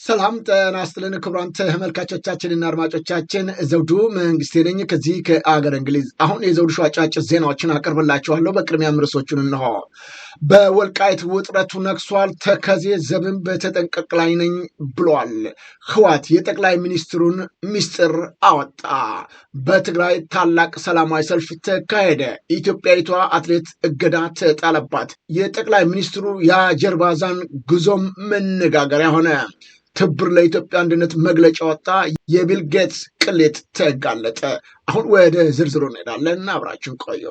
ሰላም ጤና ይስጥልን ክቡራን ተመልካቾቻችንና አድማጮቻችን ዘውዱ መንግስቴ ነኝ ከዚህ ከአገር እንግሊዝ። አሁን የዘውዱ ሾው አጫጭር ዜናዎችን አቀርብላችኋለሁ። በቅድሚያም ርዕሶቹን እንሆ። በወልቃይት ውጥረቱ ነግሷል። ተከዜ ዘብን በተጠንቀቅ ላይ ነኝ ብሏል። ህወሓት የጠቅላይ ሚኒስትሩን ሚስጥር አወጣ። በትግራይ ታላቅ ሰላማዊ ሰልፍ ተካሄደ። ኢትዮጵያዊቷ አትሌት እገዳ ተጣለባት። የጠቅላይ ሚኒስትሩ የአጀርባዛን ጉዞም መነጋገሪያ ሆነ። ትብብር ለኢትዮጵያ አንድነት መግለጫ ወጣ። የቢል ጌትስ ቅሌት ተጋለጠ። አሁን ወደ ዝርዝሩ እንሄዳለን። አብራችን ቆዩ።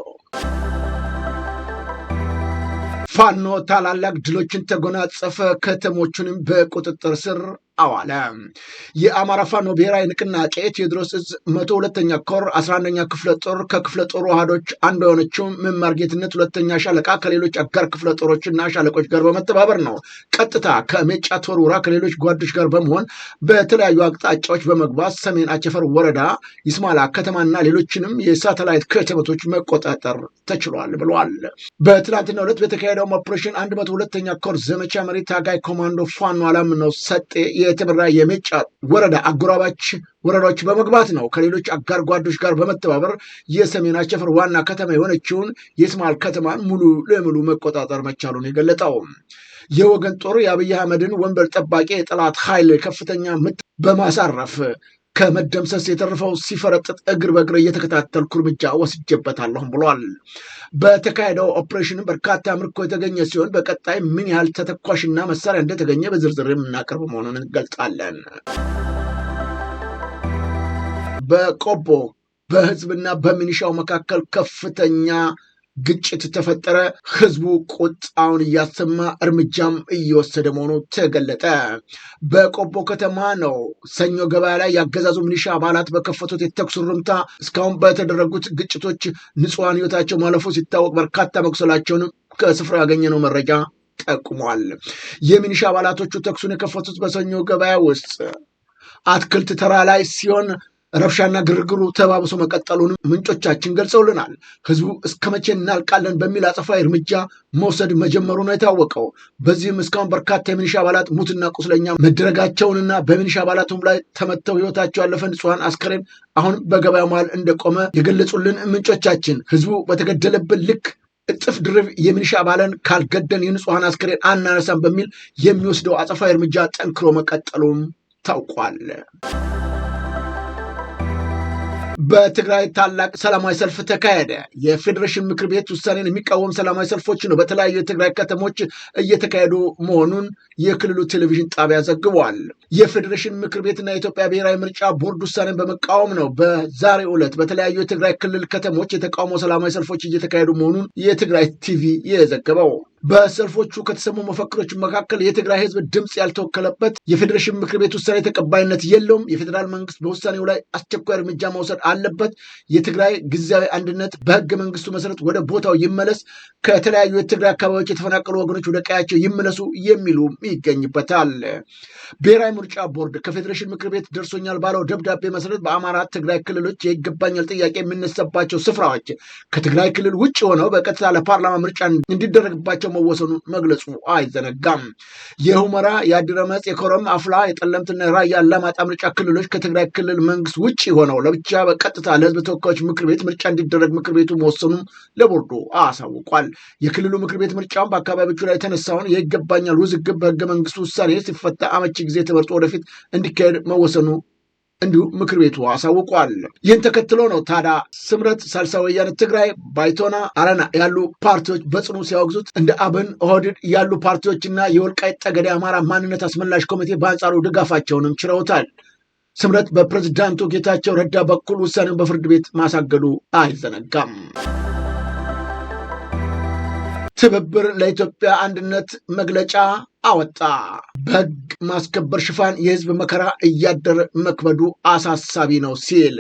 ፋኖ ታላላቅ ድሎችን ተጎናጸፈ። ከተሞቹንም በቁጥጥር ስር አዋለ። የአማራ ፋኖ ብሔራዊ ንቅናቄ ቴዎድሮስ ዕዝ 102ኛ ኮር 11ኛ ክፍለ ጦር ከክፍለ ጦሩ አሃዶች አንዱ የሆነችው መማር ጌትነት ሁለተኛ ሻለቃ ከሌሎች አጋር ክፍለ ጦሮችና ሻለቆች ጋር በመተባበር ነው ቀጥታ ከሜጫ ተወርውራ ከሌሎች ጓዶች ጋር በመሆን በተለያዩ አቅጣጫዎች በመግባት ሰሜን አቸፈር ወረዳ ይስማላ ከተማና ሌሎችንም የሳተላይት ከተሞች መቆጣጠር ተችሏል ብለዋል። በትናንትናው ዕለት በተካሄደው ኦፕሬሽን 102ኛ ኮር ዘመቻ መሪ ታጋይ ኮማንዶ ፋኖ አላምነው ሰጤ የተመራ የሜጫ ወረዳ አጎራባች ወረዳዎች በመግባት ነው ከሌሎች አጋር ጓዶች ጋር በመተባበር የሰሜን አቸፈር ዋና ከተማ የሆነችውን የስማል ከተማን ሙሉ ለሙሉ መቆጣጠር መቻሉን የገለጠው የወገን ጦር የአብይ አህመድን ወንበር ጠባቂ የጠላት ኃይል ከፍተኛ ምት በማሳረፍ ከመደምሰስ የተረፈው ሲፈረጥጥ እግር በእግር እየተከታተልኩ እርምጃ ወስጄበታለሁ ብሏል። በተካሄደው ኦፕሬሽን በርካታ ምርኮ የተገኘ ሲሆን በቀጣይ ምን ያህል ተተኳሽና መሳሪያ እንደተገኘ በዝርዝር የምናቀርብ መሆኑን እንገልጻለን። በቆቦ በህዝብና በሚኒሻው መካከል ከፍተኛ ግጭት ተፈጠረ። ህዝቡ ቁጣውን እያሰማ እርምጃም እየወሰደ መሆኑ ተገለጠ። በቆቦ ከተማ ነው ሰኞ ገበያ ላይ ያገዛዙ ሚኒሻ አባላት በከፈቱት የተኩስ ርምታ እስካሁን በተደረጉት ግጭቶች ንጹሐን ህይወታቸው ማለፉ ሲታወቅ በርካታ መቁሰላቸውን ከስፍራው ያገኘነው መረጃ ጠቁሟል። የሚኒሻ አባላቶቹ ተኩሱን የከፈቱት በሰኞ ገበያ ውስጥ አትክልት ተራ ላይ ሲሆን ረብሻና ግርግሩ ተባብሶ መቀጠሉን ምንጮቻችን ገልጸውልናል። ህዝቡ እስከ መቼ እናልቃለን በሚል አጸፋዊ እርምጃ መውሰድ መጀመሩ ነው የታወቀው። በዚህም እስካሁን በርካታ የሚኒሻ አባላት ሙትና ቁስለኛ መደረጋቸውንና በሚኒሻ አባላቱም ላይ ተመተው ህይወታቸው ያለፈ ንጹሐን አስከሬን አሁን በገበያ መሃል እንደቆመ የገለጹልን ምንጮቻችን ህዝቡ በተገደለብን ልክ እጥፍ ድርብ የሚኒሻ አባልን ካልገደል የንጹሐን አስከሬን አናነሳም በሚል የሚወስደው አጸፋዊ እርምጃ ጠንክሮ መቀጠሉም ታውቋል። በትግራይ ታላቅ ሰላማዊ ሰልፍ ተካሄደ። የፌዴሬሽን ምክር ቤት ውሳኔን የሚቃወም ሰላማዊ ሰልፎች ነው በተለያዩ የትግራይ ከተሞች እየተካሄዱ መሆኑን የክልሉ ቴሌቪዥን ጣቢያ ዘግቧል። የፌዴሬሽን ምክር ቤትና የኢትዮጵያ ብሔራዊ ምርጫ ቦርድ ውሳኔን በመቃወም ነው በዛሬው ዕለት በተለያዩ የትግራይ ክልል ከተሞች የተቃውሞ ሰላማዊ ሰልፎች እየተካሄዱ መሆኑን የትግራይ ቲቪ የዘገበው። በሰልፎቹ ከተሰሙ መፈክሮች መካከል የትግራይ ህዝብ ድምፅ ያልተወከለበት የፌዴሬሽን ምክር ቤት ውሳኔ ተቀባይነት የለውም፣ የፌዴራል መንግስት በውሳኔው ላይ አስቸኳይ እርምጃ መውሰድ አለበት፣ የትግራይ ጊዜያዊ አንድነት በህገ መንግስቱ መሰረት ወደ ቦታው ይመለስ፣ ከተለያዩ የትግራይ አካባቢዎች የተፈናቀሉ ወገኖች ወደ ቀያቸው ይመለሱ የሚሉ ይገኝበታል። ብሔራዊ ምርጫ ቦርድ ከፌዴሬሽን ምክር ቤት ደርሶኛል ባለው ደብዳቤ መሰረት በአማራ ትግራይ ክልሎች የይገባኛል ጥያቄ የሚነሳባቸው ስፍራዎች ከትግራይ ክልል ውጭ ሆነው በቀጥታ ለፓርላማ ምርጫ እንዲደረግባቸው መወሰኑን መግለጹ አይዘነጋም። የሁመራ፣ የአዲረመጽ፣ የኮረም፣ አፍላ፣ የጠለምትና የራያ አላማጣ ምርጫ ክልሎች ከትግራይ ክልል መንግስት ውጭ ሆነው ለብቻ በቀጥታ ለህዝብ ተወካዮች ምክር ቤት ምርጫ እንዲደረግ ምክር ቤቱ መወሰኑን ለቦርዱ አሳውቋል። የክልሉ ምክር ቤት ምርጫውን በአካባቢዎቹ ላይ የተነሳውን የይገባኛል ውዝግብ በህገ መንግስቱ ውሳኔ ሲፈታ አመቺ ጊዜ ተመርጦ ወደፊት እንዲካሄድ መወሰኑ እንዲሁ ምክር ቤቱ አሳውቋል። ይህን ተከትሎ ነው ታዲያ ስምረት፣ ሳልሳይ ወያነ ትግራይ፣ ባይቶና፣ አረና ያሉ ፓርቲዎች በጽኑ ሲያወግዙት እንደ አብን፣ ኦህዴድ ያሉ ፓርቲዎችና የወልቃይት ጠገዴ አማራ ማንነት አስመላሽ ኮሚቴ በአንጻሩ ድጋፋቸውንም ችረውታል። ስምረት በፕሬዝዳንቱ ጌታቸው ረዳ በኩል ውሳኔውን በፍርድ ቤት ማሳገዱ አይዘነጋም። ትብብር ለኢትዮጵያ አንድነት መግለጫ አወጣ። በህግ ማስከበር ሽፋን የህዝብ መከራ እያደረ መክበዱ አሳሳቢ ነው ሲል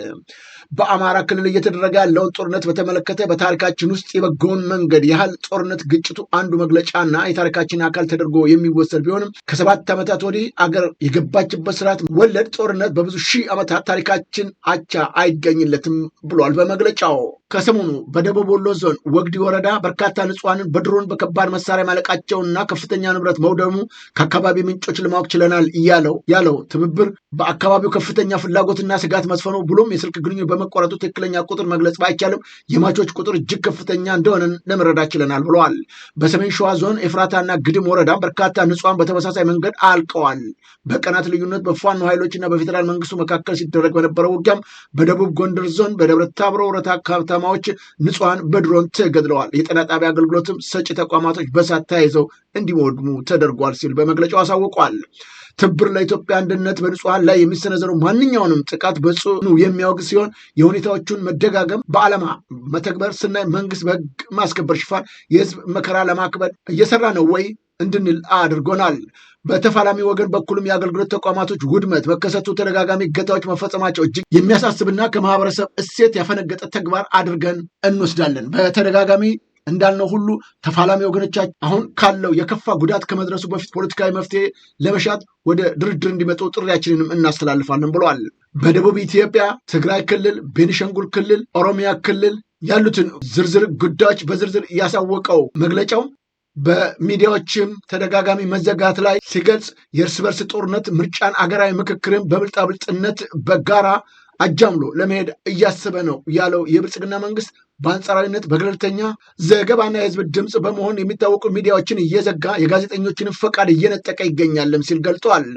በአማራ ክልል እየተደረገ ያለውን ጦርነት በተመለከተ በታሪካችን ውስጥ የበጎውን መንገድ ያህል ጦርነት ግጭቱ አንዱ መግለጫና የታሪካችን አካል ተደርጎ የሚወሰድ ቢሆንም ከ7 ዓመታት ወዲህ አገር የገባችበት ስርዓት ወለድ ጦርነት በብዙ ሺህ ዓመታት ታሪካችን አቻ አይገኝለትም ብሏል በመግለጫው። ከሰሞኑ በደቡብ ወሎ ዞን ወግዲ ወረዳ በርካታ ንጹሐንን በድሮን በከባድ መሳሪያ ማለቃቸውና ከፍተኛ ንብረት መውደሙ ከአካባቢ ምንጮች ለማወቅ ችለናል ያለው ትብብር በአካባቢው ከፍተኛ ፍላጎትና ስጋት መስፈኑ ብሎም የስልክ ግንኙነት በመቋረጡ ትክክለኛ ቁጥር መግለጽ ባይቻልም የሟቾች ቁጥር እጅግ ከፍተኛ እንደሆነ ለመረዳት ችለናል ብለዋል። በሰሜን ሸዋ ዞን ኤፍራታና ግድም ወረዳ በርካታ ንጹሐን በተመሳሳይ መንገድ አልቀዋል። በቀናት ልዩነት በፋኖ ኃይሎችና በፌዴራል መንግስቱ መካከል ሲደረግ በነበረው ውጊያም በደቡብ ጎንደር ዞን በደብረ ታቦር ወረዳ ከተማዎች ንጹሐን በድሮን ተገድለዋል። የጤና ጣቢያ አገልግሎትም ሰጪ ተቋማቶች በሳት ተያይዘው እንዲወድሙ ተደርጓል ሲል በመግለጫው አሳውቋል። ትብብር ለኢትዮጵያ አንድነት በንጹሐን ላይ የሚሰነዘሩ ማንኛውንም ጥቃት በጽኑ የሚያወግዝ ሲሆን የሁኔታዎቹን መደጋገም በዓላማ መተግበር ስናይ መንግስት በህግ ማስከበር ሽፋን የህዝብ መከራ ለማክበድ እየሰራ ነው ወይ እንድንል አድርጎናል። በተፋላሚ ወገን በኩልም የአገልግሎት ተቋማቶች ውድመት መከሰቱ፣ ተደጋጋሚ እገታዎች መፈጸማቸው እጅግ የሚያሳስብና ከማህበረሰብ እሴት ያፈነገጠ ተግባር አድርገን እንወስዳለን። በተደጋጋሚ እንዳልነው ሁሉ ተፋላሚ ወገኖቻችን አሁን ካለው የከፋ ጉዳት ከመድረሱ በፊት ፖለቲካዊ መፍትሄ ለመሻት ወደ ድርድር እንዲመጡ ጥሪያችንንም እናስተላልፋለን ብለዋል። በደቡብ ኢትዮጵያ፣ ትግራይ ክልል፣ ቤኒሻንጉል ክልል፣ ኦሮሚያ ክልል ያሉትን ዝርዝር ጉዳዮች በዝርዝር ያሳወቀው መግለጫው በሚዲያዎችም ተደጋጋሚ መዘጋት ላይ ሲገልጽ የእርስ በርስ ጦርነት ምርጫን፣ አገራዊ ምክክርን በብልጣብልጥነት በጋራ አጃምሎ ለመሄድ እያሰበ ነው ያለው የብልጽግና መንግስት በአንጻራዊነት በገለልተኛ ዘገባና የህዝብ ድምፅ በመሆን የሚታወቁ ሚዲያዎችን እየዘጋ የጋዜጠኞችንም ፈቃድ እየነጠቀ ይገኛልም ሲል ገልጧል።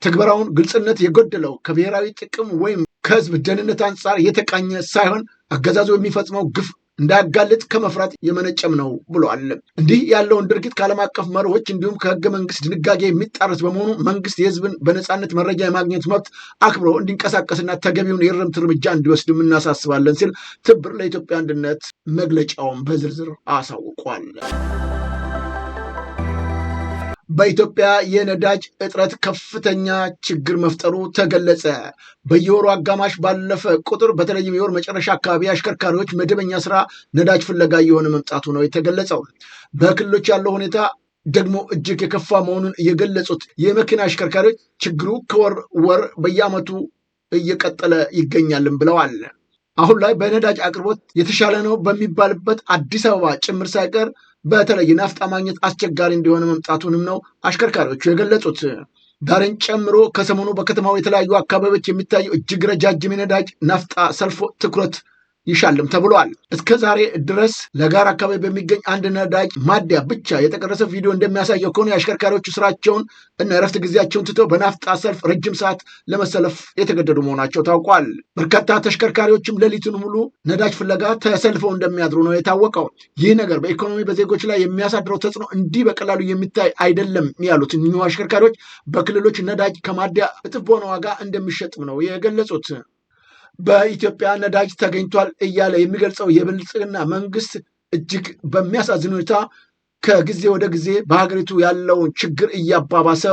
ትግበራውን ግልጽነት የጎደለው ከብሔራዊ ጥቅም ወይም ከህዝብ ደህንነት አንጻር የተቃኘ ሳይሆን አገዛዙ የሚፈጽመው ግፍ እንዳያጋልጥ ከመፍራት የመነጨም ነው ብሏል። እንዲህ ያለውን ድርጊት ከዓለም አቀፍ መርሆች እንዲሁም ከህገ መንግስት ድንጋጌ የሚጣረስ በመሆኑ መንግስት የህዝብን በነፃነት መረጃ የማግኘት መብት አክብሮ እንዲንቀሳቀስና ተገቢውን የእርምት እርምጃ እንዲወስድም እናሳስባለን ሲል ትብብር ለኢትዮጵያ አንድነት መግለጫውን በዝርዝር አሳውቋል። በኢትዮጵያ የነዳጅ እጥረት ከፍተኛ ችግር መፍጠሩ ተገለጸ። በየወሩ አጋማሽ ባለፈ ቁጥር በተለይም የወር መጨረሻ አካባቢ አሽከርካሪዎች መደበኛ ስራ ነዳጅ ፍለጋ እየሆነ መምጣቱ ነው የተገለጸው። በክልሎች ያለው ሁኔታ ደግሞ እጅግ የከፋ መሆኑን የገለጹት የመኪና አሽከርካሪዎች ችግሩ ከወር ወር በየዓመቱ እየቀጠለ ይገኛልም ብለዋል። አሁን ላይ በነዳጅ አቅርቦት የተሻለ ነው በሚባልበት አዲስ አበባ ጭምር ሳይቀር በተለይ ናፍጣ ማግኘት አስቸጋሪ እንደሆነ መምጣቱንም ነው አሽከርካሪዎቹ የገለጹት። ዛሬን ጨምሮ ከሰሞኑ በከተማው የተለያዩ አካባቢዎች የሚታዩ እጅግ ረጃጅም የነዳጅ ናፍጣ ሰልፎ ትኩረት ይሻልም ተብሏል። እስከ ዛሬ ድረስ ለጋራ አካባቢ በሚገኝ አንድ ነዳጅ ማደያ ብቻ የተቀረጸ ቪዲዮ እንደሚያሳየው ከሆነ የአሽከርካሪዎቹ ስራቸውን እና እረፍት ጊዜያቸውን ትተው በናፍጣ ሰልፍ ረጅም ሰዓት ለመሰለፍ የተገደዱ መሆናቸው ታውቋል። በርካታ ተሽከርካሪዎችም ሌሊቱን ሙሉ ነዳጅ ፍለጋ ተሰልፈው እንደሚያድሩ ነው የታወቀው። ይህ ነገር በኢኮኖሚ በዜጎች ላይ የሚያሳድረው ተጽዕኖ እንዲህ በቀላሉ የሚታይ አይደለም ያሉት እኚሁ አሽከርካሪዎች በክልሎች ነዳጅ ከማደያ እጥፍ በሆነ ዋጋ እንደሚሸጥም ነው የገለጹት። በኢትዮጵያ ነዳጅ ተገኝቷል እያለ የሚገልጸው የብልጽግና መንግስት እጅግ በሚያሳዝን ሁኔታ ከጊዜ ወደ ጊዜ በሀገሪቱ ያለውን ችግር እያባባሰ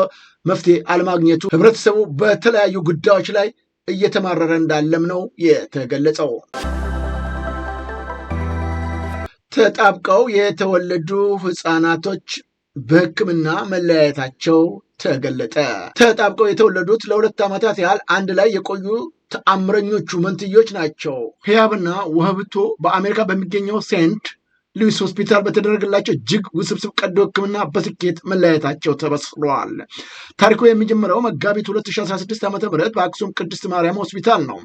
መፍትሄ አለማግኘቱ ህብረተሰቡ በተለያዩ ጉዳዮች ላይ እየተማረረ እንዳለም ነው የተገለጸው። ተጣብቀው የተወለዱ ህፃናቶች በሕክምና መለያየታቸው ተገለጠ። ተጣብቀው የተወለዱት ለ2 ዓመታት ያህል አንድ ላይ የቆዩ ተአምረኞቹ መንትዮች ናቸው። ህያብና ውህብቶ በአሜሪካ በሚገኘው ሴንት ሉዊስ ሆስፒታል በተደረገላቸው እጅግ ውስብስብ ቀዶ ሕክምና በስኬት መለያየታቸው ተበስሯል። ታሪኩ የሚጀምረው መጋቢት 2016 ዓ.ም በአክሱም ቅድስት ማርያም ሆስፒታል ነው።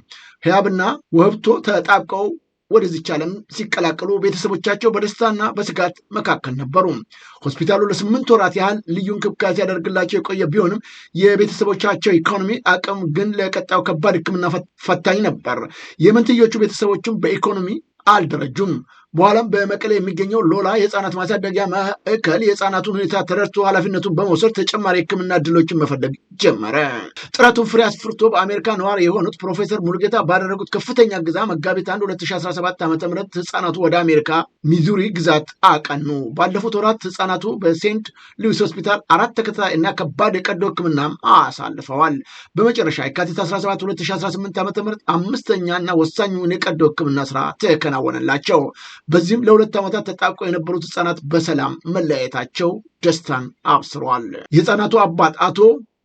ህያብና ውህብቶ ተጣብቀው ወደዚች ዓለም ሲቀላቀሉ ቤተሰቦቻቸው በደስታና በስጋት መካከል ነበሩ። ሆስፒታሉ ለ8 ወራት ያህል ልዩ እንክብካቤ ሲያደርግላቸው የቆየ ቢሆንም የቤተሰቦቻቸው ኢኮኖሚ አቅም ግን ለቀጣዩ ከባድ ሕክምና ፈታኝ ነበር። የመንትዮቹ ቤተሰቦችም በኢኮኖሚ አልደረጁም። በኋላም በመቀሌ የሚገኘው ሎላ የህፃናት ማሳደጊያ ማዕከል የህፃናቱን ሁኔታ ተረድቶ ኃላፊነቱን በመውሰድ ተጨማሪ የህክምና እድሎችን መፈለግ ጀመረ። ጥረቱን ፍሬ አስፍርቶ በአሜሪካ ነዋሪ የሆኑት ፕሮፌሰር ሙሉጌታ ባደረጉት ከፍተኛ እገዛ መጋቢት 1 2017 ዓ.ም ህፃናቱ ወደ አሜሪካ ሚዙሪ ግዛት አቀኑ። ባለፉት ወራት ህፃናቱ በሴንት ሉዊስ ሆስፒታል 4 ተከታታይ እና ከባድ የቀዶ ህክምና አሳልፈዋል። በመጨረሻ የካቲት 17 2018 ዓ.ም አምስተኛና ወሳኙን የቀዶ ህክምና ስራ ተከናወነላቸው። በዚህም ለ2 ዓመታት ተጣብቀው የነበሩት ህፃናት በሰላም መለያየታቸው ደስታን አብስረዋል። የህፃናቱ አባት አቶ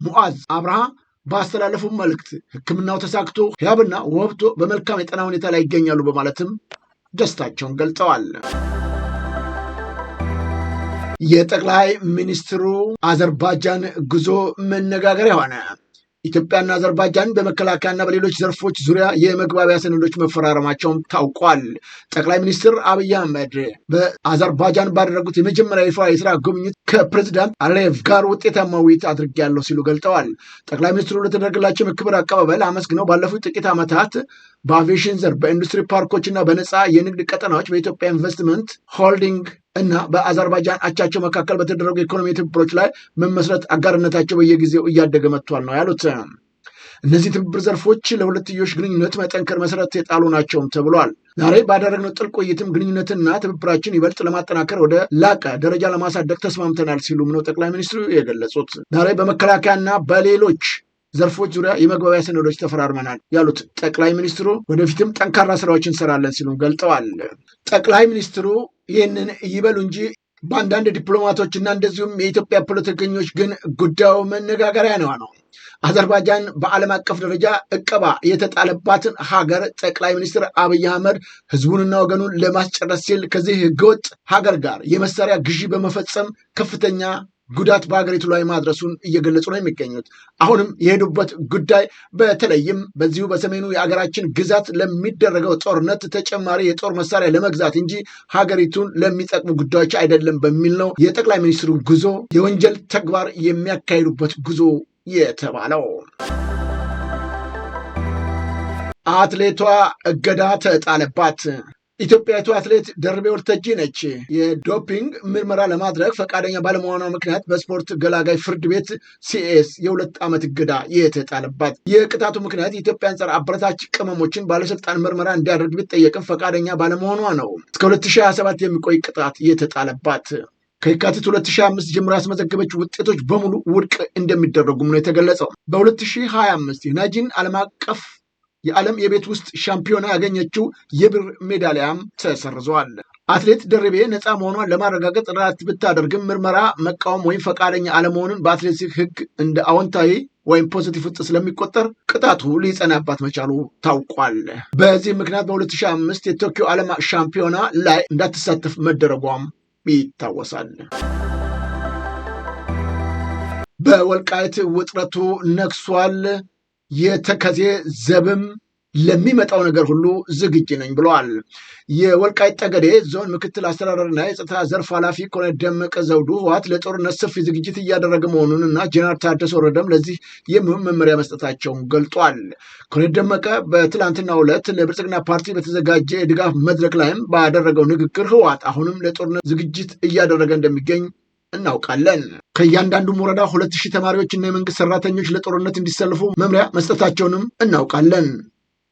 ሙዓዝ አብርሃ ባስተላለፉ መልእክት ህክምናው ተሳክቶ ህያብና ወብቶ በመልካም የጤና ሁኔታ ላይ ይገኛሉ በማለትም ደስታቸውን ገልጸዋል። የጠቅላይ ሚኒስትሩ አዘርባጃን ጉዞ መነጋገሪያ ሆነ። ኢትዮጵያና አዘርባይጃን በመከላከያና በሌሎች ዘርፎች ዙሪያ የመግባቢያ ሰነዶች መፈራረማቸውም ታውቋል። ጠቅላይ ሚኒስትር አብይ አህመድ በአዘርባይጃን ባደረጉት የመጀመሪያ ይፋ የስራ ጉብኝት ከፕሬዚዳንት አሊየቭ ጋር ውጤታማ ውይይት አድርጌያለሁ ሲሉ ገልጠዋል። ጠቅላይ ሚኒስትሩ ለተደረገላቸው የክብር አቀባበል አመስግነው ባለፉት ጥቂት ዓመታት በአቪዬሽን ዘርፍ፣ በኢንዱስትሪ ፓርኮች እና በነፃ የንግድ ቀጠናዎች በኢትዮጵያ ኢንቨስትመንት ሆልዲንግ እና በአዘርባይጃን አቻቸው መካከል በተደረጉ የኢኮኖሚ ትብብሮች ላይ መመስረት አጋርነታቸው በየጊዜው እያደገ መጥቷል ነው ያሉት። እነዚህ ትብብር ዘርፎች ለሁለትዮሽ ግንኙነት መጠንከር መሰረት የጣሉ ናቸውም ተብሏል። ዛሬ ባደረግነው ጥልቅ ውይይትም ግንኙነትና ትብብራችን ይበልጥ ለማጠናከር ወደ ላቀ ደረጃ ለማሳደግ ተስማምተናል ሲሉም ነው ጠቅላይ ሚኒስትሩ የገለጹት። ዛሬ በመከላከያና በሌሎች ዘርፎች ዙሪያ የመግባቢያ ሰነዶች ተፈራርመናል ያሉት ጠቅላይ ሚኒስትሩ ወደፊትም ጠንካራ ስራዎች እንሰራለን ሲሉ ገልጠዋል። ጠቅላይ ሚኒስትሩ ይህንን ይበሉ እንጂ በአንዳንድ ዲፕሎማቶች እና እንደዚሁም የኢትዮጵያ ፖለቲከኞች ግን ጉዳዩ መነጋገሪያ ነው። አዘርባይጃን በዓለም አቀፍ ደረጃ እቀባ የተጣለባትን ሀገር ጠቅላይ ሚኒስትር አብይ አህመድ ህዝቡንና ወገኑን ለማስጨረስ ሲል ከዚህ ህገወጥ ሀገር ጋር የመሳሪያ ግዢ በመፈጸም ከፍተኛ ጉዳት በሀገሪቱ ላይ ማድረሱን እየገለጹ ነው የሚገኙት። አሁንም የሄዱበት ጉዳይ በተለይም በዚሁ በሰሜኑ የሀገራችን ግዛት ለሚደረገው ጦርነት ተጨማሪ የጦር መሳሪያ ለመግዛት እንጂ ሀገሪቱን ለሚጠቅሙ ጉዳዮች አይደለም በሚል ነው የጠቅላይ ሚኒስትሩ ጉዞ የወንጀል ተግባር የሚያካሂዱበት ጉዞ የተባለው። አትሌቷ እገዳ ተጣለባት። ኢትዮጵያዊቱ አትሌት ደርቤ ወልተጂ ነች። የዶፒንግ ምርመራ ለማድረግ ፈቃደኛ ባለመሆኗ ምክንያት በስፖርት ገላጋይ ፍርድ ቤት ሲኤስ የ2 ዓመት እገዳ የተጣለባት። የቅጣቱ ምክንያት የኢትዮጵያን ጸረ አበረታች ቅመሞችን ባለስልጣን ምርመራ እንዲያደርግ ቢጠየቅም ፈቃደኛ ባለመሆኗ ነው እስከ 2027 የሚቆይ ቅጣት የተጣለባት። ከየካቲት 2025 ጀምሮ ያስመዘገበችው ውጤቶች በሙሉ ውድቅ እንደሚደረጉም ነው የተገለጸው። በ2025 የናጂን ዓለም አቀፍ የዓለም የቤት ውስጥ ሻምፒዮና ያገኘችው የብር ሜዳሊያም ተሰርዟል። አትሌት ደርቤ ነፃ መሆኗን ለማረጋገጥ ጥረት ብታደርግም ምርመራ መቃወም ወይም ፈቃደኛ አለመሆኑን በአትሌቲክስ ሕግ እንደ አዎንታዊ ወይም ፖዚቲቭ ውጤት ስለሚቆጠር ቅጣቱ ሊጸናባት መቻሉ ታውቋል። በዚህ ምክንያት በ2005 የቶኪዮ ዓለም ሻምፒዮና ላይ እንዳትሳተፍ መደረጓም ይታወሳል። በወልቃይት ውጥረቱ ነግሷል። የተከዜ ዘብም ለሚመጣው ነገር ሁሉ ዝግጁ ነኝ ብለዋል። የወልቃይት ጠገዴ ዞን ምክትል አስተዳደርና የጸጥታ ዘርፍ ኃላፊ ኮሎኔል ደመቀ ዘውዱ ህወሓት ለጦርነት ሰፊ ዝግጅት እያደረገ መሆኑን እና ጀነራል ታደሰ ወረደም ለዚህ የሚሆን መመሪያ መስጠታቸውን ገልጧል። ኮሎኔል ደመቀ በትላንትናው ዕለት ለብልጽግና ፓርቲ በተዘጋጀ የድጋፍ መድረክ ላይም ባደረገው ንግግር ህወሓት አሁንም ለጦርነት ዝግጅት እያደረገ እንደሚገኝ እናውቃለን። ከእያንዳንዱም ወረዳ 2000 ተማሪዎችና የመንግስት ሰራተኞች ለጦርነት እንዲሰልፉ መምሪያ መስጠታቸውንም እናውቃለን።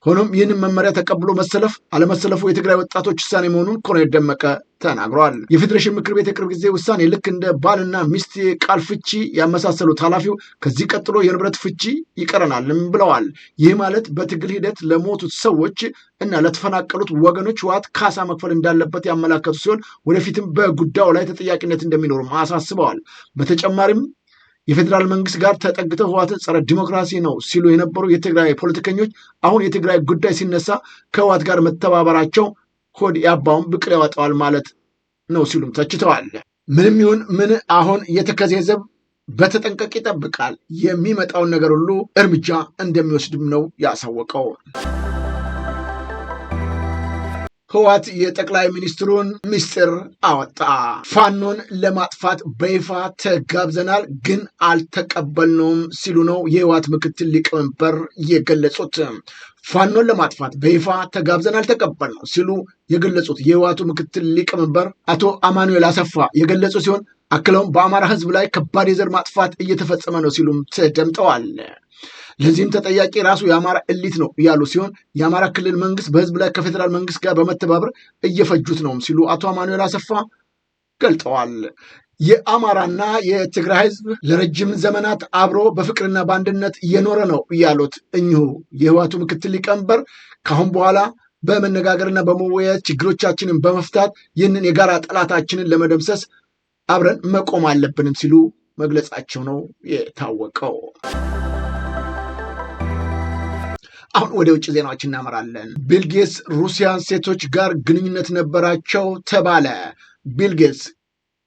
ሆኖም ይህንን መመሪያ ተቀብሎ መሰለፍ አለመሰለፉ የትግራይ ወጣቶች ውሳኔ መሆኑን ኮሎኔል ደመቀ ተናግረዋል። የፌዴሬሽን ምክር ቤት የቅርብ ጊዜ ውሳኔ ልክ እንደ ባልና ሚስት ቃል ፍቺ ያመሳሰሉት ኃላፊው ከዚህ ቀጥሎ የንብረት ፍቺ ይቀረናልም ብለዋል። ይህ ማለት በትግል ሂደት ለሞቱት ሰዎች እና ለተፈናቀሉት ወገኖች ህወሓት ካሳ መክፈል እንዳለበት ያመላከቱ ሲሆን ወደፊትም በጉዳዩ ላይ ተጠያቂነት እንደሚኖርም አሳስበዋል። በተጨማሪም የፌዴራል መንግስት ጋር ተጠግተው ህወሓትን ጸረ ዲሞክራሲ ነው ሲሉ የነበሩ የትግራይ ፖለቲከኞች አሁን የትግራይ ጉዳይ ሲነሳ ከህወሓት ጋር መተባበራቸው ሆድ ያባውን ብቅል ያወጣዋል ማለት ነው ሲሉም ተችተዋል። ምንም ይሁን ምን አሁን የተከዜ ዘብ በተጠንቀቅ ይጠብቃል። የሚመጣውን ነገር ሁሉ እርምጃ እንደሚወስድም ነው ያሳወቀው። ህወሓት የጠቅላይ ሚኒስትሩን ምስጢር አወጣ። ፋኖን ለማጥፋት በይፋ ተጋብዘናል ግን አልተቀበልነውም ሲሉ ነው የህወሓት ምክትል ሊቀመንበር የገለጹት። ፋኖን ለማጥፋት በይፋ ተጋብዘን አልተቀበልነው ሲሉ የገለጹት የህወሓቱ ምክትል ሊቀመንበር አቶ አማኑኤል አሰፋ የገለጹ ሲሆን አክለውም በአማራ ህዝብ ላይ ከባድ የዘር ማጥፋት እየተፈጸመ ነው ሲሉም ተደምጠዋል። ለዚህም ተጠያቂ ራሱ የአማራ ኤሊት ነው ያሉ ሲሆን የአማራ ክልል መንግስት በህዝብ ላይ ከፌዴራል መንግስት ጋር በመተባበር እየፈጁት ነው ሲሉ አቶ አማኑኤል አሰፋ ገልጠዋል። የአማራና የትግራይ ህዝብ ለረጅም ዘመናት አብሮ በፍቅርና በአንድነት እየኖረ ነው ያሉት እኚሁ የህወሓቱ ምክትል ሊቀመንበር ካሁን በኋላ በመነጋገርና በመወያየት ችግሮቻችንን በመፍታት ይህንን የጋራ ጠላታችንን ለመደምሰስ አብረን መቆም አለብንም ሲሉ መግለጻቸው ነው የታወቀው። አሁን ወደ ውጭ ዜናዎች እናመራለን። ቢል ጌትስ ሩሲያን ሴቶች ጋር ግንኙነት ነበራቸው ተባለ። ቢል ጌትስ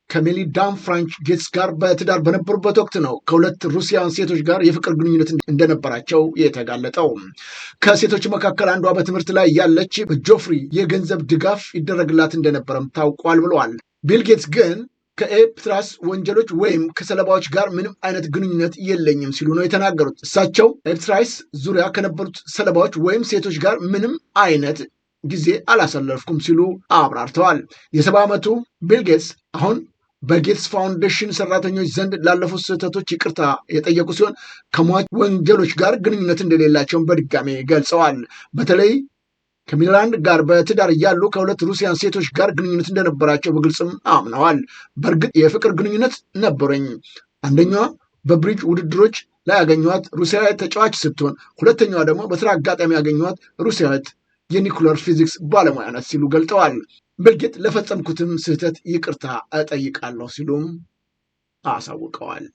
ከሜሊንዳ ፍራንች ጌትስ ጋር በትዳር በነበሩበት ወቅት ነው ከሁለት ሩሲያን ሴቶች ጋር የፍቅር ግንኙነት እንደነበራቸው የተጋለጠው። ከሴቶች መካከል አንዷ በትምህርት ላይ ያለች በጆፍሪ የገንዘብ ድጋፍ ይደረግላት እንደነበረም ታውቋል ብለዋል። ቢል ጌትስ ግን ከኤፕትራስ ወንጀሎች ወይም ከሰለባዎች ጋር ምንም አይነት ግንኙነት የለኝም ሲሉ ነው የተናገሩት። እሳቸው ኤፕትራስ ዙሪያ ከነበሩት ሰለባዎች ወይም ሴቶች ጋር ምንም አይነት ጊዜ አላሳለፍኩም ሲሉ አብራርተዋል። የ70 ዓመቱ ቢል ጌትስ አሁን በጌትስ ፋውንዴሽን ሰራተኞች ዘንድ ላለፉት ስህተቶች ይቅርታ የጠየቁ ሲሆን ከሟች ወንጀሎች ጋር ግንኙነት እንደሌላቸውን በድጋሜ ገልጸዋል። በተለይ ከሜሊንዳ ጋር በትዳር እያሉ ከሁለት ሩሲያን ሴቶች ጋር ግንኙነት እንደነበራቸው በግልጽም አምነዋል። በእርግጥ የፍቅር ግንኙነት ነበረኝ። አንደኛዋ በብሪጅ ውድድሮች ላይ ያገኘኋት ሩሲያዊት ተጫዋች ስትሆን ሁለተኛዋ ደግሞ በስራ አጋጣሚ ያገኘኋት ሩሲያዊት የኒኩለር ፊዚክስ ባለሙያ ናት ሲሉ ገልጠዋል። ቢል ጌትስ ለፈጸምኩትም ስህተት ይቅርታ እጠይቃለሁ ሲሉም አሳውቀዋል።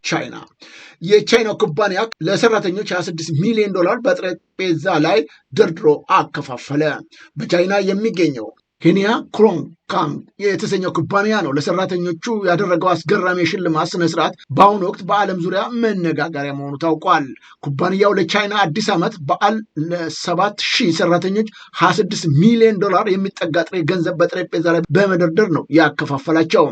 ቻይና የቻይና ኩባንያ ለሰራተኞች $26 ሚሊዮን በጠረጴዛ ላይ ደርድሮ አከፋፈለ። በቻይና የሚገኘው ኬንያ ክሮንግ ካንግ የተሰኘው ኩባንያ ነው ለሰራተኞቹ ያደረገው አስገራሚ የሽልማት ስነስርዓት በአሁኑ ወቅት በዓለም ዙሪያ መነጋገሪያ መሆኑ ታውቋል። ኩባንያው ለቻይና አዲስ ዓመት በዓል ለ7,000 ሰራተኞች $26 ሚሊዮን የሚጠጋ ጥሬ ገንዘብ በጠረጴዛ ላይ በመደርደር ነው ያከፋፈላቸው።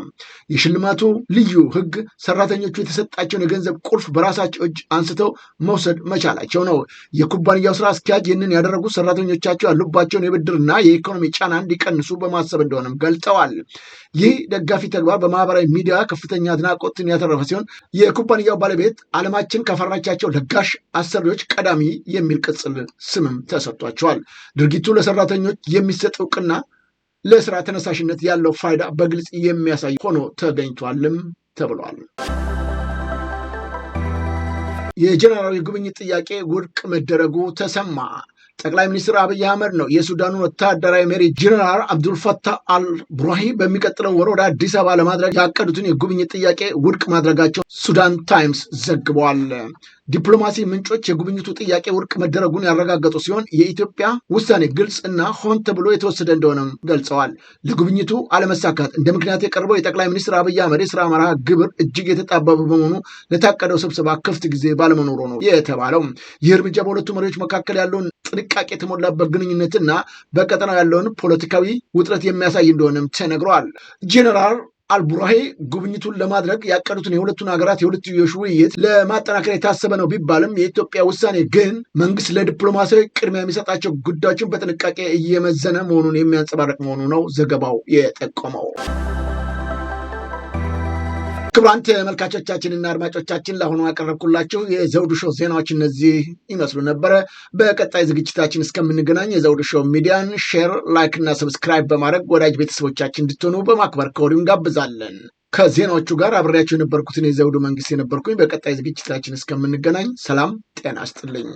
የሽልማቱ ልዩ ህግ ሰራተኞቹ የተሰጣቸውን የገንዘብ ቁልፍ በራሳቸው እጅ አንስተው መውሰድ መቻላቸው ነው። የኩባንያው ስራ አስኪያጅ ይህንን ያደረጉት ሰራተኞቻቸው ያሉባቸውን የብድርና የኢኮኖሚ ጫና እንዲቀንሱ በማሰብ እንደሆነም ገልጸዋል። ይህ ደጋፊ ተግባር በማህበራዊ ሚዲያ ከፍተኛ አድናቆትን ያተረፈ ሲሆን የኩባንያው ባለቤት ዓለማችን ካፈራቻቸው ለጋሽ አሰሪዎች ቀዳሚ የሚል ቅጽል ስምም ተሰጥቷቸዋል። ድርጊቱ ለሰራተኞች የሚሰጥ እውቅና ለስራ ተነሳሽነት ያለው ፋይዳ በግልጽ የሚያሳይ ሆኖ ተገኝቷልም ተብሏል። የጀነራል የጉብኝት ጥያቄ ውድቅ መደረጉ ተሰማ። ጠቅላይ ሚኒስትር አብይ አህመድ ነው የሱዳኑን ወታደራዊ መሪ ጀነራል አብዱልፈታህ አልቡርሃን በሚቀጥለው ወር ወደ አዲስ አበባ ለማድረግ ያቀዱትን የጉብኝት ጥያቄ ውድቅ ማድረጋቸው ሱዳን ታይምስ ዘግቧል። ዲፕሎማሲ ምንጮች የጉብኝቱ ጥያቄ ውድቅ መደረጉን ያረጋገጡ ሲሆን የኢትዮጵያ ውሳኔ ግልጽ እና ሆን ተብሎ የተወሰደ እንደሆነም ገልጸዋል። ለጉብኝቱ አለመሳካት እንደ ምክንያት የቀረበው የጠቅላይ ሚኒስትር አብይ አህመድ የስራ መርሃ ግብር እጅግ የተጣበበ በመሆኑ ለታቀደው ስብሰባ ክፍት ጊዜ ባለመኖሩ ነው የተባለው። ይህ እርምጃ በሁለቱ መሪዎች መካከል ያለውን ጥንቃቄ የተሞላበት ግንኙነትና በቀጠናው ያለውን ፖለቲካዊ ውጥረት የሚያሳይ እንደሆነም ተነግሯል። ጄኔራል አልቡርሃን ጉብኝቱን ለማድረግ ያቀዱትን የሁለቱን ሀገራት የሁለትዮሽ ውይይት ለማጠናከር የታሰበ ነው ቢባልም የኢትዮጵያ ውሳኔ ግን መንግስት ለዲፕሎማሲያዊ ቅድሚያ የሚሰጣቸው ጉዳዮችን በጥንቃቄ እየመዘነ መሆኑን የሚያንጸባርቅ መሆኑ ነው ዘገባው የጠቆመው። ክቡራን ተመልካቾቻችንና አድማጮቻችን ለአሁኑ ያቀረብኩላችሁ የዘውዱ ሾው ዜናዎች እነዚህ ይመስሉ ነበረ። በቀጣይ ዝግጅታችን እስከምንገናኝ የዘውዱ ሾው ሚዲያን ሼር፣ ላይክ እና ሰብስክራይብ በማድረግ ወዳጅ ቤተሰቦቻችን እንድትሆኑ በማክበር ከወዲሁ እንጋብዛለን። ከዜናዎቹ ጋር አብሬያቸው የነበርኩትን የዘውዱ መንግስት የነበርኩኝ። በቀጣይ ዝግጅታችን እስከምንገናኝ ሰላም ጤና ይስጥልኝ።